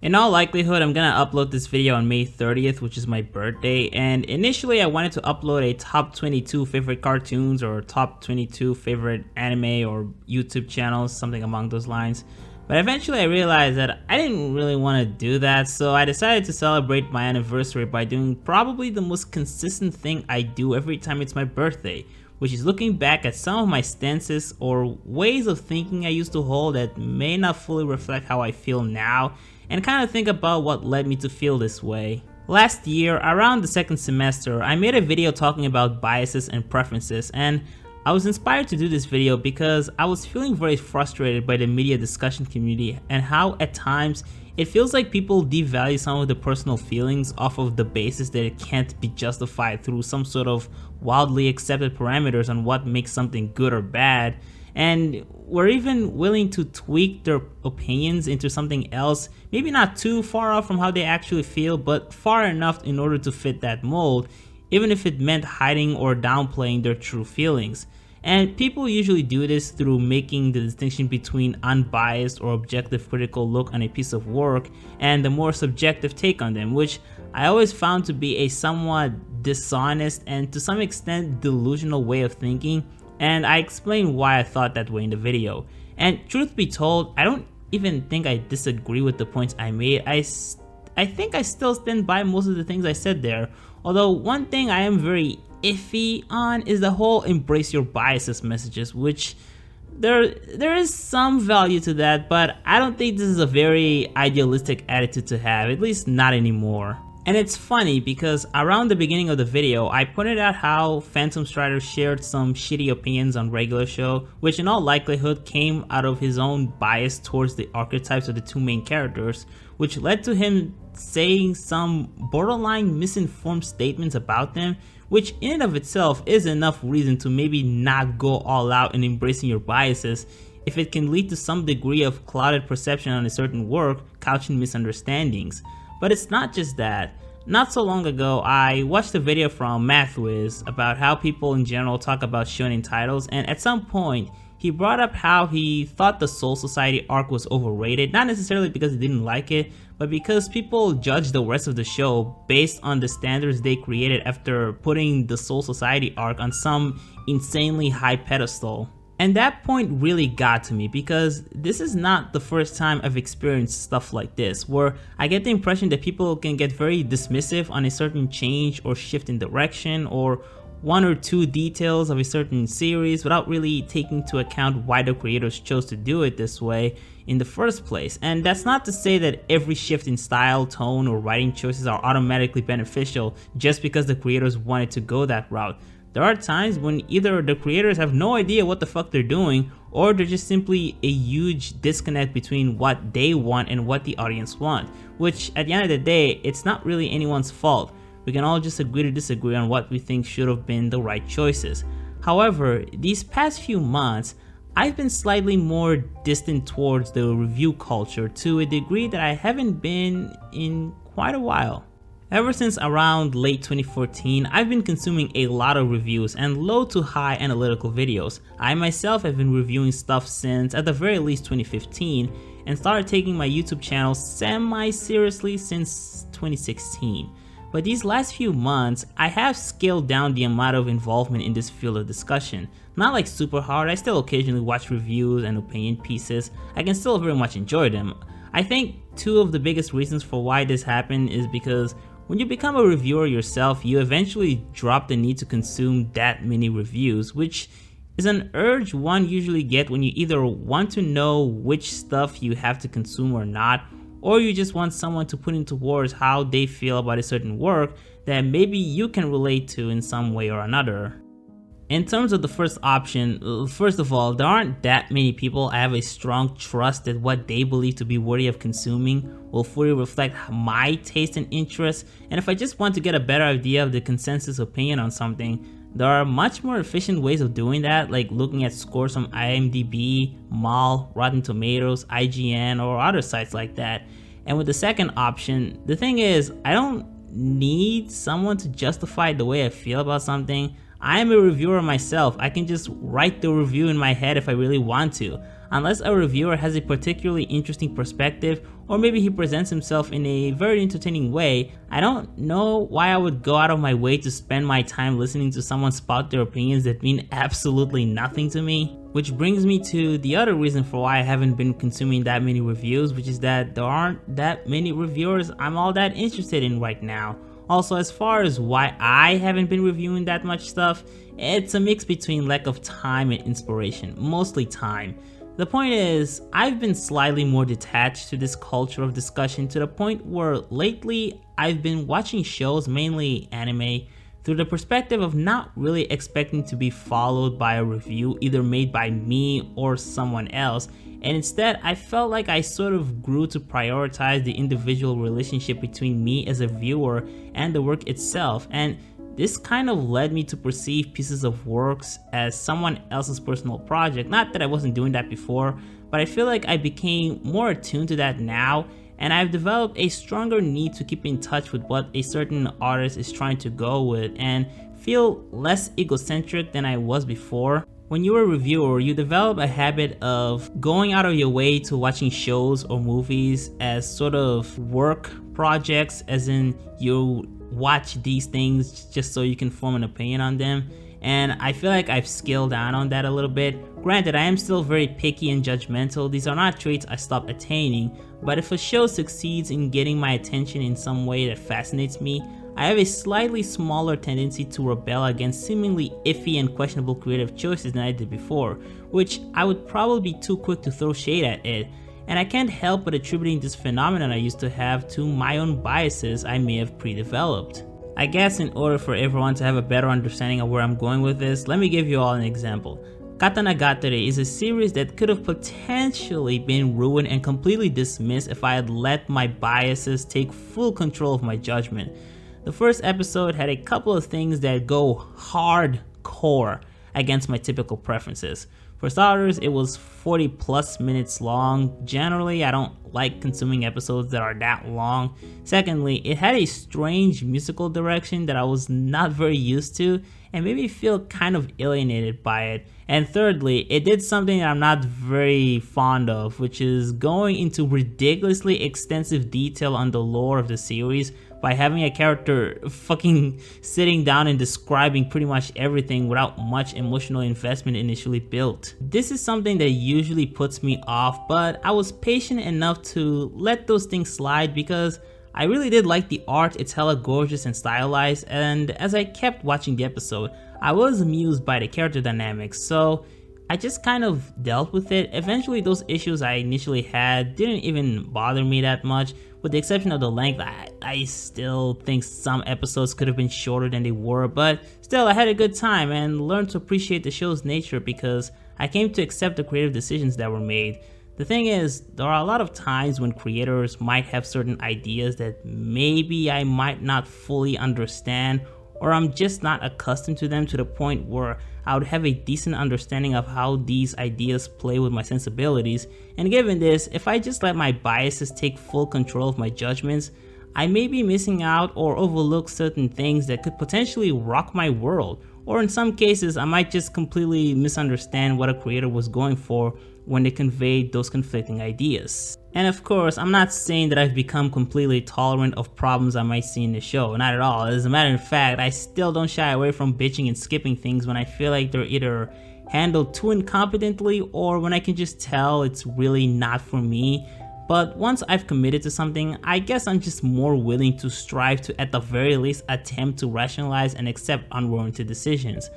In all likelihood, I'm gonna upload this video on May 30th, which is my birthday, and initially I wanted to upload a top 22 favorite cartoons or top 22 favorite anime or YouTube channels, something along those lines. But eventually I realized that I didn't really want to do that, so I decided to celebrate my anniversary by doing probably the most consistent thing I do every time it's my birthday, which is looking back at some of my stances or ways of thinking I used to hold that may not fully reflect how I feel now, and kind of think about what led me to feel this way. Last year, around the second semester, I made a video talking about biases and preferences, and I was inspired to do this video because I was feeling very frustrated by the media discussion community and how at times it feels like people devalue some of the personal feelings off of the basis that it can't be justified through some sort of wildly accepted parameters on what makes something good or bad, and we're even willing to tweak their opinions into something else, maybe not too far off from how they actually feel, but far enough in order to fit that mold, even if it meant hiding or downplaying their true feelings. And people usually do this through making the distinction between unbiased or objective critical look on a piece of work and the more subjective take on them, which I always found to be a somewhat dishonest and to some extent delusional way of thinking, and I explained why I thought that way in the video. And truth be told, I don't even think I disagree with the points I made. I think I still stand by most of the things I said there, although one thing I am very iffy on is the whole embrace your biases messages, which there is some value to that, but I don't think this is a very idealistic attitude to have, at least not anymore. And it's funny because around the beginning of the video, I pointed out how Phantom Strider shared some shitty opinions on Regular Show, which in all likelihood came out of his own bias towards the archetypes of the two main characters, which led to him saying some borderline misinformed statements about them, which in and of itself is enough reason to maybe not go all out in embracing your biases if it can lead to some degree of clouded perception on a certain work couched in misunderstandings. But it's not just that. Not so long ago, I watched a video from MathWiz about how people in general talk about shonen titles, and at some point, he brought up how he thought the Soul Society arc was overrated, not necessarily because he didn't like it, but because people judged the rest of the show based on the standards they created after putting the Soul Society arc on some insanely high pedestal. And that point really got to me because this is not the first time I've experienced stuff like this, where I get the impression that people can get very dismissive on a certain change or shift in direction or one or two details of a certain series without really taking into account why the creators chose to do it this way in the first place. And that's not to say that every shift in style, tone, or writing choices are automatically beneficial just because the creators wanted to go that route. There are times when either the creators have no idea what the fuck they're doing, or there's just simply a huge disconnect between what they want and what the audience want, which at the end of the day, it's not really anyone's fault. We can all just agree to disagree on what we think should have been the right choices. However, these past few months, I've been slightly more distant towards the review culture to a degree that I haven't been in quite a while. Ever since around late 2014, I've been consuming a lot of reviews and low to high analytical videos. I myself have been reviewing stuff since at the very least 2015 and started taking my YouTube channel semi-seriously since 2016. But these last few months, I have scaled down the amount of involvement in this field of discussion. Not like super hard, I still occasionally watch reviews and opinion pieces. I can still very much enjoy them. I think two of the biggest reasons for why this happened is because when you become a reviewer yourself, you eventually drop the need to consume that many reviews, which is an urge one usually gets when you either want to know which stuff you have to consume or not, or you just want someone to put into words how they feel about a certain work that maybe you can relate to in some way or another. In terms of the first option, first of all, there aren't that many people I have a strong trust that what they believe to be worthy of consuming will fully reflect my taste and interests, and if I just want to get a better idea of the consensus opinion on something, there are much more efficient ways of doing that, like looking at scores from IMDb, Mall, Rotten Tomatoes, IGN, or other sites like that. And with the second option, the thing is, I don't need someone to justify the way I feel about something. I am a reviewer myself. I can just write the review in my head if I really want to. Unless a reviewer has a particularly interesting perspective, or maybe he presents himself in a very entertaining way, I don't know why I would go out of my way to spend my time listening to someone spout their opinions that mean absolutely nothing to me. Which brings me to the other reason for why I haven't been consuming that many reviews, which is that there aren't that many reviewers I'm all that interested in right now. Also, as far as why I haven't been reviewing that much stuff, it's a mix between lack of time and inspiration, mostly time. The point is, I've been slightly more detached to this culture of discussion to the point where lately I've been watching shows, mainly anime, through the perspective of not really expecting to be followed by a review either made by me or someone else, and instead I felt like I sort of grew to prioritize the individual relationship between me as a viewer and the work itself, and this kind of led me to perceive pieces of works as someone else's personal project. Not that I wasn't doing that before, but I feel like I became more attuned to that now, and I've developed a stronger need to keep in touch with what a certain artist is trying to go with and feel less egocentric than I was before. When you're a reviewer, you develop a habit of going out of your way to watching shows or movies as sort of work projects, as in you watch these things just so you can form an opinion on them, and I feel like I've scaled down on that a little bit. Granted, I am still very picky and judgmental. These are not traits I stopped attaining, but if a show succeeds in getting my attention in some way that fascinates me, I have a slightly smaller tendency to rebel against seemingly iffy and questionable creative choices than I did before, which I would probably be too quick to throw shade at it. And I can't help but attributing this phenomenon I used to have to my own biases I may have pre-developed. I guess in order for everyone to have a better understanding of where I'm going with this, let me give you all an example. Katanagatari is a series that could have potentially been ruined and completely dismissed if I had let my biases take full control of my judgment. The first episode had a couple of things that go hardcore against my typical preferences. For starters, it was 40 plus minutes long. Generally, I don't like consuming episodes that are that long. Secondly, it had a strange musical direction that I was not very used to and made me feel kind of alienated by it. And thirdly, it did something that I'm not very fond of, which is going into ridiculously extensive detail on the lore of the series by having a character fucking sitting down and describing pretty much everything without much emotional investment initially built. This is something that usually puts me off, but I was patient enough to let those things slide because I really did like the art. It's hella gorgeous and stylized, and as I kept watching the episode, I was amused by the character dynamics, so I just kind of dealt with it. Eventually, those issues I initially had didn't even bother me that much. With the exception of the length, I still think some episodes could have been shorter than they were, but still I had a good time and learned to appreciate the show's nature because I came to accept the creative decisions that were made. The thing is, there are a lot of times when creators might have certain ideas that maybe I might not fully understand, or I'm just not accustomed to them to the point where I would have a decent understanding of how these ideas play with my sensibilities. And given this, if I just let my biases take full control of my judgments, I may be missing out or overlook certain things that could potentially rock my world. Or in some cases, I might just completely misunderstand what a creator was going for when they conveyed those conflicting ideas. And of course, I'm not saying that I've become completely tolerant of problems I might see in the show, not at all. As a matter of fact, I still don't shy away from bitching and skipping things when I feel like they're either handled too incompetently or when I can just tell it's really not for me. But once I've committed to something, I guess I'm just more willing to strive to at the very least attempt to rationalize and accept unwarranted decisions.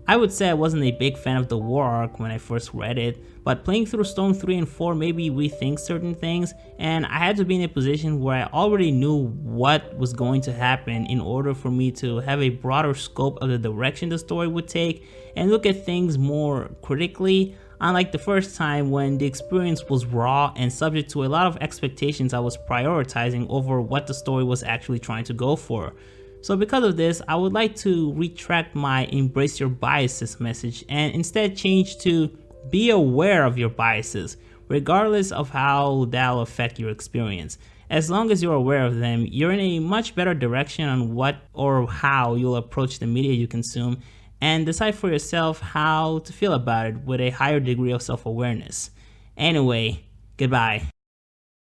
I would say I wasn't a big fan of the War arc when I first read it, but playing through Stone 3 and 4 made me rethink certain things, and I had to be in a position where I already knew what was going to happen in order for me to have a broader scope of the direction the story would take and look at things more critically, unlike the first time when the experience was raw and subject to a lot of expectations I was prioritizing over what the story was actually trying to go for. So because of this, I would like to retract my embrace your biases message and instead change to be aware of your biases, regardless of how that'll affect your experience. As long as you're aware of them, you're in a much better direction on what or how you'll approach the media you consume, and decide for yourself how to feel about it with a higher degree of self-awareness. Anyway, goodbye.